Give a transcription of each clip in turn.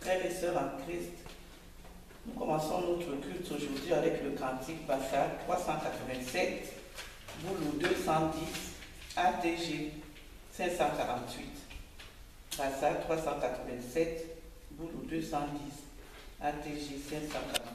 Frères et sœurs en Christ, nous commençons notre culte aujourd'hui avec le cantique Bassa 387, Boulou 210, ATG 548. Bassa 387, Boulou 210, ATG 548.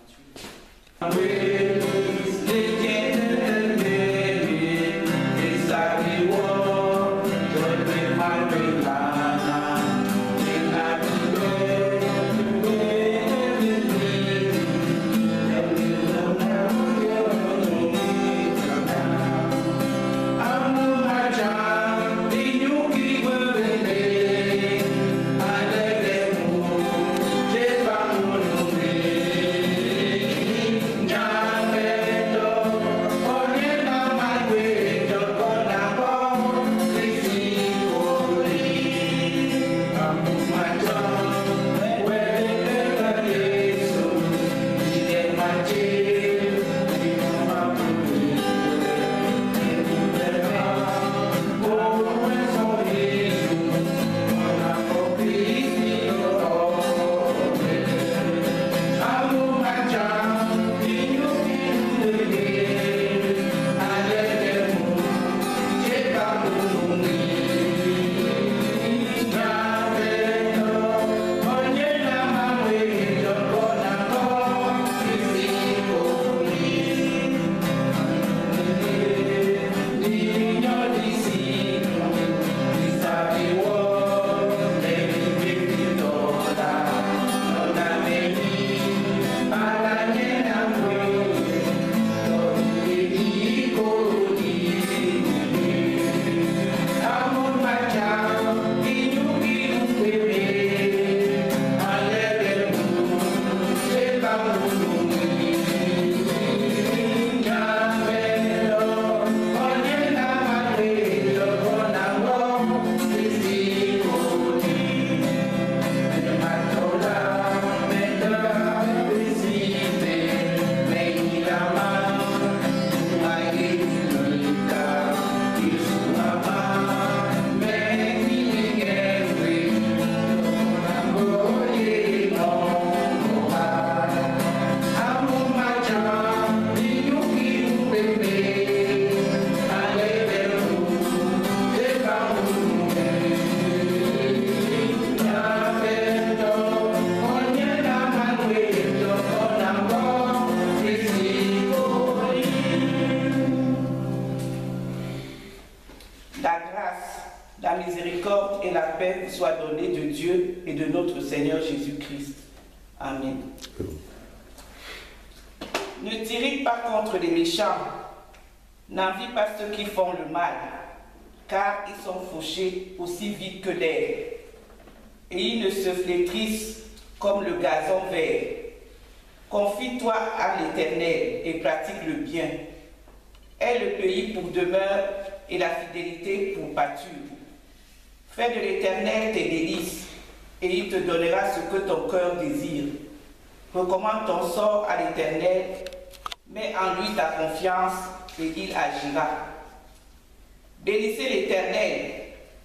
Soit donné de Dieu et de notre Seigneur Jésus-Christ. Amen. Ne tirez pas contre les méchants, n'envie pas ceux qui font le mal, car ils sont fauchés aussi vite que l'air, et ils ne se flétrissent comme le gazon vert. Confie-toi à l'Éternel et pratique le bien. Aie le pays pour demeure et la fidélité pour pâture. Fais de l'Éternel tes délices, et il te donnera ce que ton cœur désire. Recommande ton sort à l'Éternel, mets en lui ta confiance, et il agira. Bénissez l'Éternel,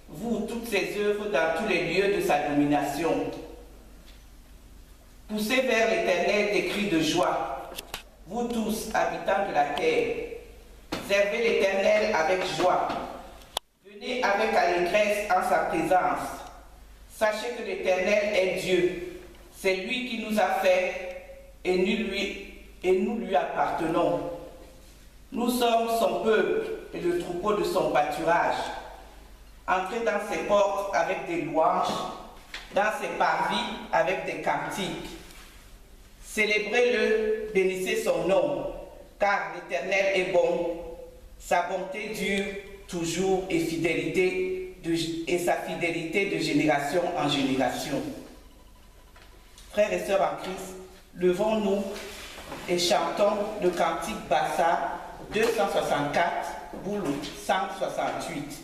vous toutes ses œuvres dans tous les lieux de sa domination. Poussez vers l'Éternel des cris de joie, vous tous, habitants de la terre. Servez l'Éternel avec joie. Venez avec allégresse en sa présence. Sachez que l'Éternel est Dieu. C'est lui qui nous a fait et nous lui appartenons. Nous sommes son peuple et le troupeau de son pâturage. Entrez dans ses portes avec des louanges, dans ses parvis avec des cantiques. Célébrez-le, bénissez son nom, car l'Éternel est bon. Sa bonté dure toujours et sa fidélité de génération en génération. Frères et sœurs en Christ, levons-nous et chantons le cantique Bassa 264, Boulou 168.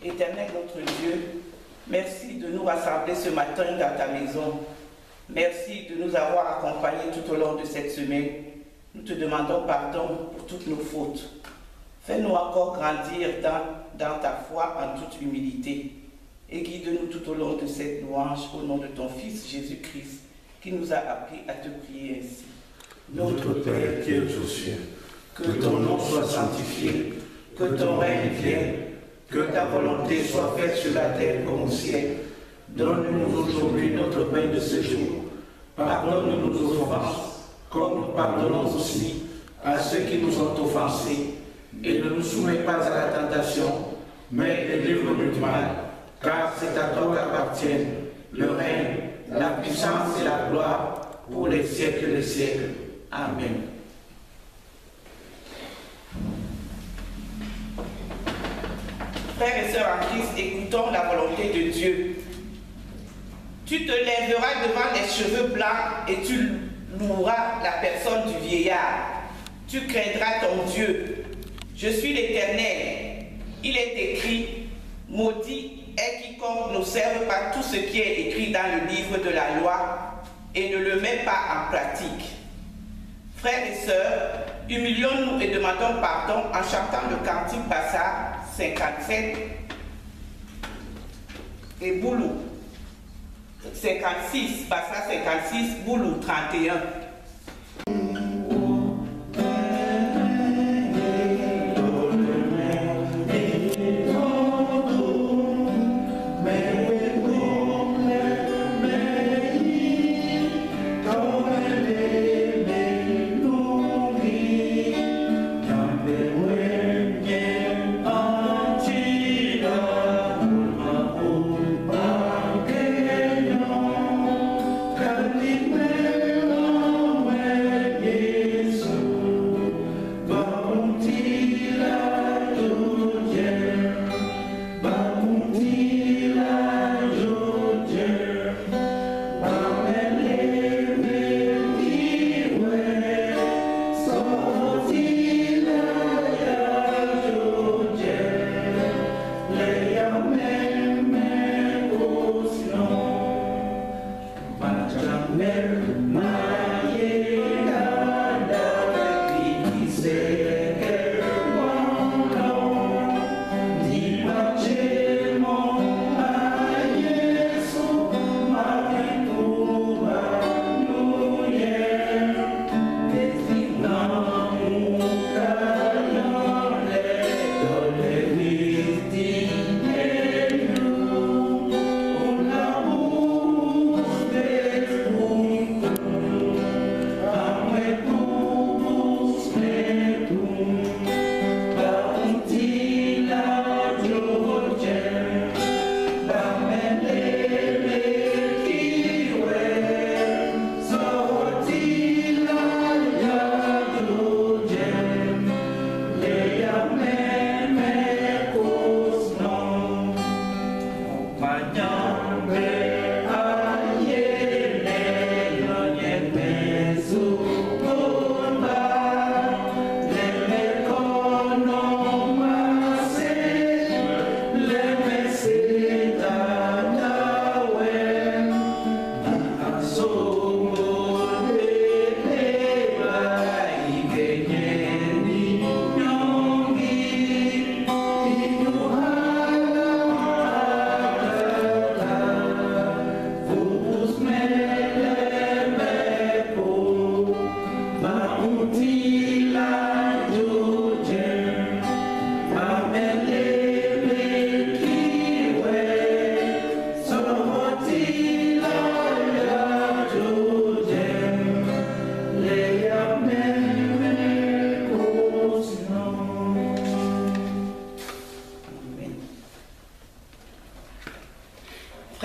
Éternel notre Dieu, merci de nous rassembler ce matin dans ta maison. Merci de nous avoir accompagnés tout au long de cette semaine. Nous te demandons pardon pour toutes nos fautes. Fais-nous encore grandir dans ta foi en toute humilité. Et guide-nous tout au long de cette louange au nom de ton Fils Jésus-Christ, qui nous a appris à te prier ainsi. Notre Père qui es aux cieux, que ton nom soit sanctifié, que ton règne vienne, que ta volonté soit faite sur la terre comme au ciel. Donne-nous aujourd'hui notre pain de ce jour. Pardonne-nous nos offenses, comme nous pardonnons aussi à ceux qui nous ont offensés. Et ne nous soumets pas à la tentation, mais délivre-nous du mal. Car c'est à toi qu'appartiennent le règne, la puissance et la gloire pour les siècles des siècles. Amen. Frères et sœurs en Christ, écoutons la volonté de Dieu. Tu te lèveras devant les cheveux blancs et tu loueras la personne du vieillard. Tu craindras ton Dieu. Je suis l'Éternel. Il est écrit, maudit est quiconque n'observe pas tout ce qui est écrit dans le livre de la loi et ne le met pas en pratique. Frères et sœurs, humilions-nous et demandons pardon en chantant le cantique Bassa 57 et Boulou 56, Bassa 56, Boulou 31. Amen.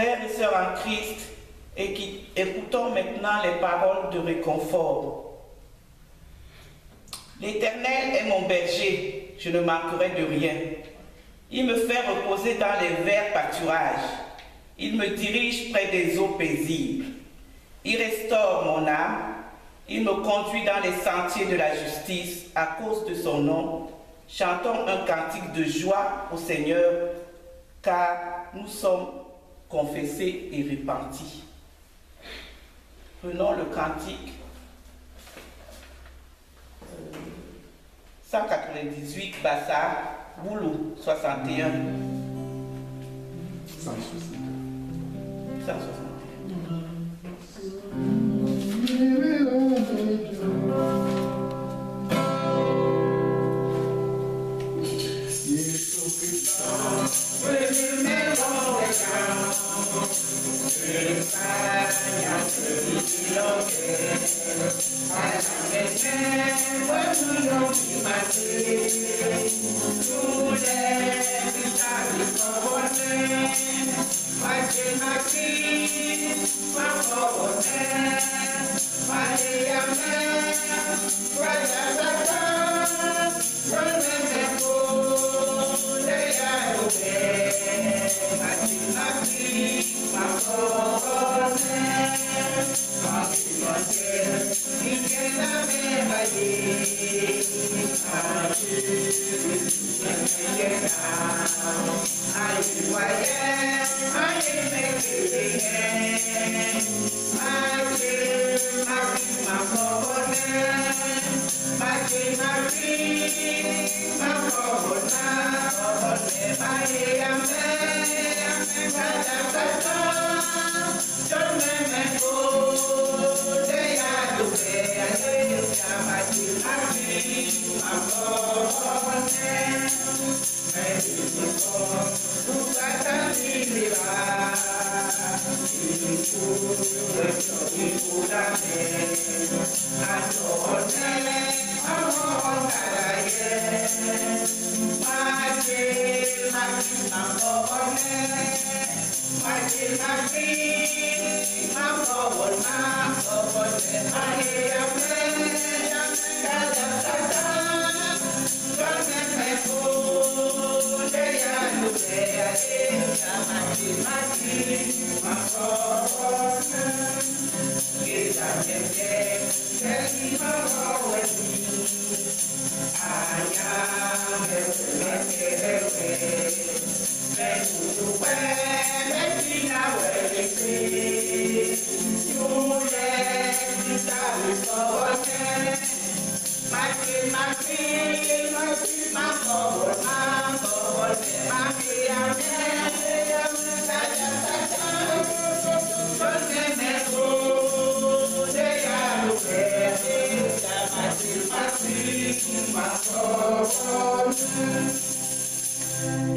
Frères et sœurs en Christ, écoutons maintenant les paroles de réconfort. L'Éternel est mon berger, je ne manquerai de rien. Il me fait reposer dans les verts pâturages. Il me dirige près des eaux paisibles. Il restaure mon âme. Il me conduit dans les sentiers de la justice à cause de son nom. Chantons un cantique de joie au Seigneur, car nous sommes confessés et repentis. Prenons le cantique 198, Bassar, Boulou, 61. 161.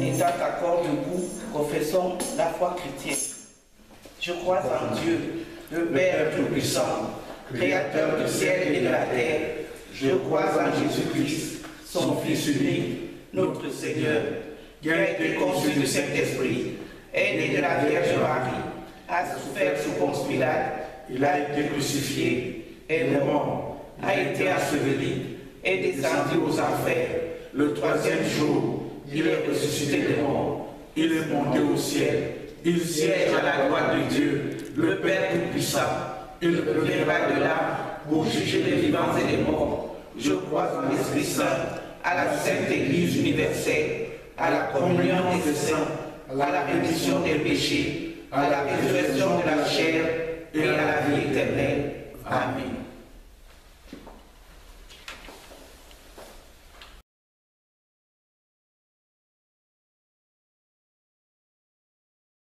Exact accord debout, confessons la foi chrétienne. Je crois en Dieu, le Père Tout-Puissant, Créateur du ciel et de la terre. Je crois en Jésus-Christ, son Fils unique, notre Seigneur, qui a été conçu du Saint-Esprit, est né de la Vierge Marie, a souffert sous Ponce Pilate, il a été crucifié, est mort, a été enseveli, est descendu aux enfers. Le troisième jour, il est ressuscité des morts, il est monté au ciel, il siège à la droite de Dieu, le Père Tout-Puissant. Il reviendra de là pour juger les vivants et les morts. Je crois en l'Esprit Saint, à la Sainte Église universelle, à la communion des saints, à la rémission des péchés, à la résurrection de la chair et à la vie éternelle. Amen.